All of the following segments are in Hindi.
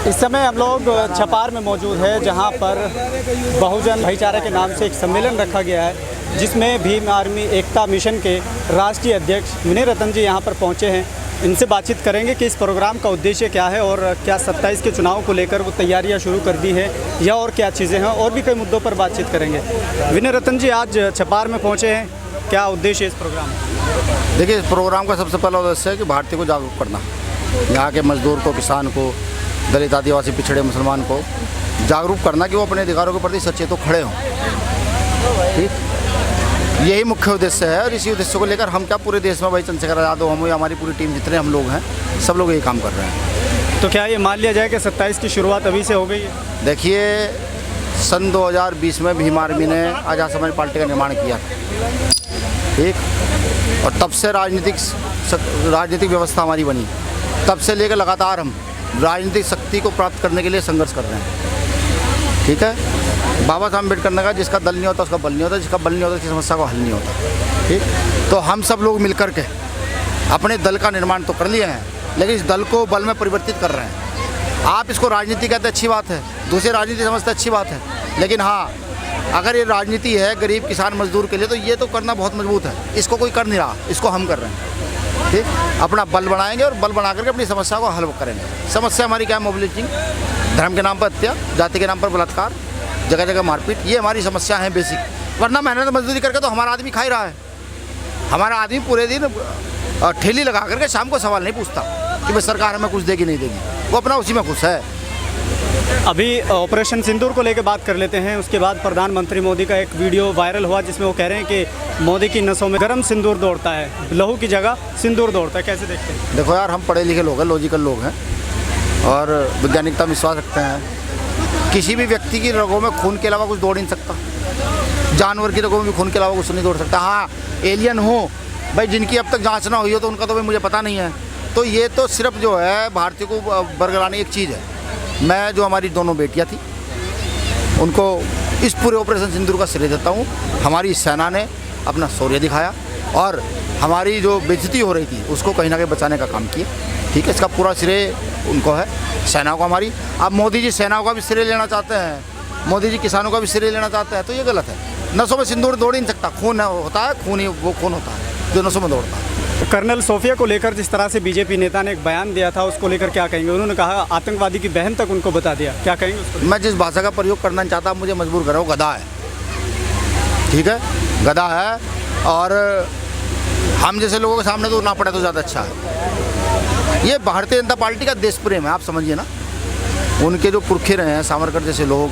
इस समय हम लोग छपार में मौजूद है, जहां पर बहुजन भाईचारा के नाम से एक सम्मेलन रखा गया है, जिसमें भीम आर्मी एकता मिशन के राष्ट्रीय अध्यक्ष विनय रतन जी यहां पर पहुंचे हैं। इनसे बातचीत करेंगे कि इस प्रोग्राम का उद्देश्य क्या है और क्या 27 के चुनाव को लेकर वो तैयारियां शुरू कर दी है या और क्या चीज़ें हैं, और भी कई मुद्दों पर बातचीत करेंगे। विनय रतन जी आज छपार में पहुँचे हैं, क्या उद्देश्य है इस प्रोग्राम का? देखिए, इस प्रोग्राम का सबसे पहला उद्देश्य है कि भारतीय को जागरूक करना, यहाँ के मजदूर को, किसान को, दलित, आदिवासी, पिछड़े मुसलमान को जागरूक करना कि वो अपने अधिकारों के प्रति सचेत तो खड़े हों। ठीक, यही मुख्य उद्देश्य है। और इसी उद्देश्य को लेकर हम क्या पूरे देश में भाई चंद्रशेखर आज़ाद, हम हमारी पूरी टीम, जितने हम लोग हैं, सब लोग यही काम कर रहे हैं। तो क्या ये मान लिया जाए कि 27 की शुरुआत अभी से हो गई है? देखिए, सन 2020 में भीम आर्मी ने आज़ाद समाज पार्टी का निर्माण किया, ठीक, और तब से राजनीतिक व्यवस्था हमारी बनी। तब से लेकर लगातार हम राजनीतिक शक्ति को प्राप्त करने के लिए संघर्ष कर रहे हैं। ठीक है, बाबा साहब अम्बेडकर ने कहा, जिसका दल नहीं होता उसका बल नहीं होता, जिसका बल नहीं होता उसकी समस्या को हल नहीं होता। ठीक, तो हम सब लोग मिलकर के अपने दल का निर्माण तो कर लिए हैं, लेकिन इस दल को बल में परिवर्तित कर रहे हैं। आप इसको राजनीति कहते अच्छी बात है, दूसरे राजनीति समझते अच्छी बात है, लेकिन हाँ, अगर ये राजनीति है गरीब, किसान, मजदूर के लिए, तो ये तो करना बहुत मजबूत है। इसको कोई कर नहीं रहा, इसको हम कर रहे हैं। ठीक, अपना बल बनाएंगे और बल बना करके अपनी समस्या को हल करेंगे। समस्या हमारी क्या है? मोबिलाइजिंग, धर्म के नाम पर हत्या, जाति के नाम पर बलात्कार, जगह जगह मारपीट, ये हमारी समस्या है बेसिक। वरना मेहनत मजदूरी करके तो हमारा आदमी खा ही रहा है। हमारा आदमी पूरे दिन ठेली लगा करके शाम को सवाल नहीं पूछता कि भाई सरकार हमें कुछ देगी नहीं देगी, वो अपना उसी में खुश है। अभी ऑपरेशन सिंदूर को लेकर बात कर लेते हैं। उसके बाद प्रधानमंत्री मोदी का एक वीडियो वायरल हुआ, जिसमें वो कह रहे हैं कि मोदी की नसों में गर्म सिंदूर दौड़ता है, लहू की जगह सिंदूर दौड़ता है। कैसे देखते हैं? देखो यार, हम पढ़े लिखे लोग हैं, लॉजिकल लोग हैं और वैज्ञानिकता में विश्वास रखते हैं। किसी भी व्यक्ति की रगों में खून के अलावा कुछ दौड़ नहीं सकता, जानवर की रगों में भी खून के अलावा कुछ नहीं दौड़ सकता। हाँ, एलियन हो भाई, जिनकी अब तक जाँच ना हुई हो तो उनका तो भाई मुझे पता नहीं है। तो ये तो सिर्फ जो है भारतीय को बरगलाने एक चीज़ है। मैं जो हमारी दोनों बेटियां थी, उनको इस पूरे ऑपरेशन सिंदूर का श्रेय देता हूँ। हमारी सेना ने अपना शौर्य दिखाया और हमारी जो बेइज्जती हो रही थी उसको कहीं ना कहीं बचाने का काम किया। ठीक है, इसका पूरा श्रेय उनको है, सेना को हमारी। अब मोदी जी सेना का भी श्रेय लेना चाहते हैं, मोदी जी किसानों का भी श्रेय लेना चाहते हैं, तो ये गलत है। नसों में सिंदूर दौड़ ही नहीं सकता। खून होता है, खून ही वो खून होता है जो नसों में दौड़ता है। कर्नल सोफिया को लेकर जिस तरह से बीजेपी नेता ने एक बयान दिया था, उसको लेकर क्या कहेंगे? उन्होंने कहा आतंकवादी की बहन तक उनको बता दिया, क्या कहेंगे उसको? मैं जिस भाषा का प्रयोग करना चाहता हूँ, मुझे मजबूर करो, गधा है। ठीक है, गधा है, और हम जैसे लोगों के सामने तो ना पड़े तो ज़्यादा अच्छा है। ये भारतीय जनता पार्टी का देश प्रेम है, आप समझिए ना। उनके जो पुरखे रहे हैं, सावरकर जैसे लोग,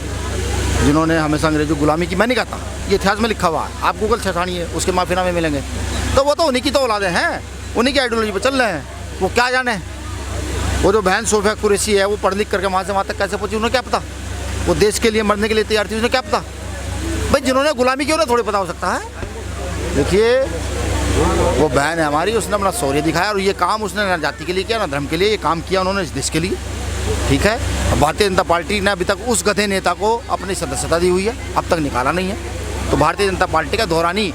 जिन्होंने हमेशा अंग्रेजों गुलामी की, मैं नहीं कहता, ये इतिहास में लिखा हुआ है, आप गूगल से छानिए, उसके माफीनामे मिलेंगे। तो वो तो उन्हीं की तो औलादे हैं, उन्हीं की आइडियोलॉजी पर चल रहे हैं। वो क्या जाने, वो जो बहन सोफिया कुरैशी है, वो पढ़ लिख करके वहाँ से वहाँ तक कैसे पहुँची, उन्हें क्या पता? वो देश के लिए मरने के लिए तैयार थी, उन्हें क्या पता? भाई, जिन्होंने गुलामी की उन्हें थोड़ी पता हो सकता है। देखिए, वो बहन है हमारी, उसने अपना शौर्य दिखाया, और ये काम उसने ना जाति के लिए किया ना धर्म के लिए, ये काम किया उन्होंने इस देश के लिए। ठीक है, भारतीय जनता पार्टी ने अभी तक उस गधे नेता को अपनी सदस्यता दी हुई है, अब तक निकाला नहीं है। तो भारतीय जनता पार्टी का दोहरानी,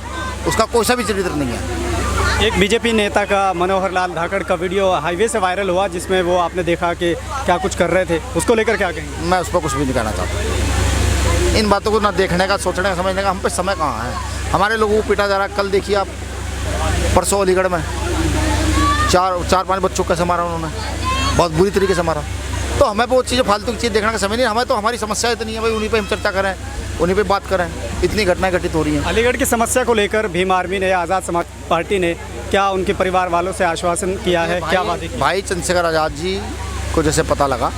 उसका कोई सा भी चरित्र नहीं है। एक बीजेपी नेता का, मनोहर लाल धाकड़ का वीडियो हाईवे से वायरल हुआ, जिसमें वो आपने देखा कि क्या कुछ कर रहे थे, उसको लेकर क्या कहेंगे? मैं उस पर कुछ भी नहीं कहना चाहता। इन बातों को ना देखने का, सोचने का, समझने का हम पे समय कहाँ है। हमारे लोगों को पीटा जा रहा है। कल देखिए आप, परसों अलीगढ़ में चार पाँच बच्चों कैसे मारा उन्होंने, बहुत बुरी तरीके से मारा। तो हमें वो चीज़ें, फालतू की चीज़ देखने का समय नहीं। हमें तो हमारी समस्या इतनी है भाई, उन्हीं पे हम चर्चा करें, उन्हीं पे बात करें। इतनी घटनाएं घटित हो रही हैं। अलीगढ़ की समस्या को लेकर भीम आर्मी ने, आज़ाद समाज पार्टी ने क्या उनके परिवार वालों से आश्वासन किया है? क्या वादे किए? भाई चंद्रशेखर आज़ाद जी को जैसे पता लगा,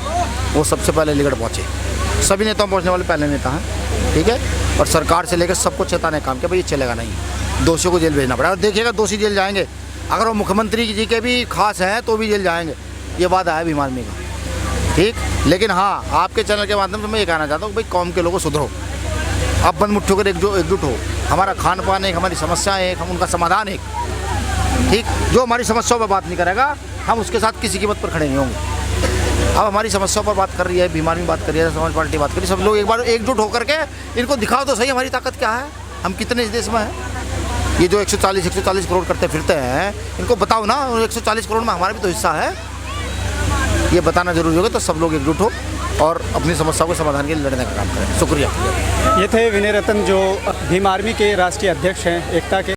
वो सबसे पहले अलीगढ़ पहुँचे। सभी नेताओं पहुँचने वाले पहले नेता हैं। ठीक है, और सरकार से लेकर सबको चेताने काम किया, भाई ये चलेगा नहीं, दोषियों को जेल भेजना पड़ेगा। और देखिएगा, दोषी जेल जाएंगे, अगर वो मुख्यमंत्री जी के भी खास हैं तो भी जेल जाएंगे। ये वादा है भीम आर्मी का। ठीक, लेकिन हाँ, आपके चैनल के माध्यम से मैं ये कहना चाहता हूँ, भाई कौम के लोगों सुधरो, आप बंद मुट्ठियों कर एकजुट हो। हमारा खान पान एक, हमारी समस्याएं एक, हम उनका समाधान एक। ठीक, जो हमारी समस्याओं पर बात नहीं करेगा, हम उसके साथ किसी कीमत पर खड़े नहीं होंगे। अब हमारी समस्याओं पर बात कर रही है, भीम आर्मी बात कर रही है, समाज पार्टी बात कर रही है, सब लोग एक बार एकजुट होकर के इनको दिखाओ तो सही हमारी ताकत क्या है, हम कितने इस देश में हैं। ये जो 140 करोड़ करते फिरते हैं, इनको बताओ ना, 140 करोड़ में हमारा भी तो हिस्सा है। ये बताना जरूरी होगा, तो सब लोग एकजुट हो और अपनी समस्याओं के समाधान के लिए लड़ने का काम करें। शुक्रिया। ये थे विनय रतन, जो भीम आर्मी के राष्ट्रीय अध्यक्ष हैं एकता के।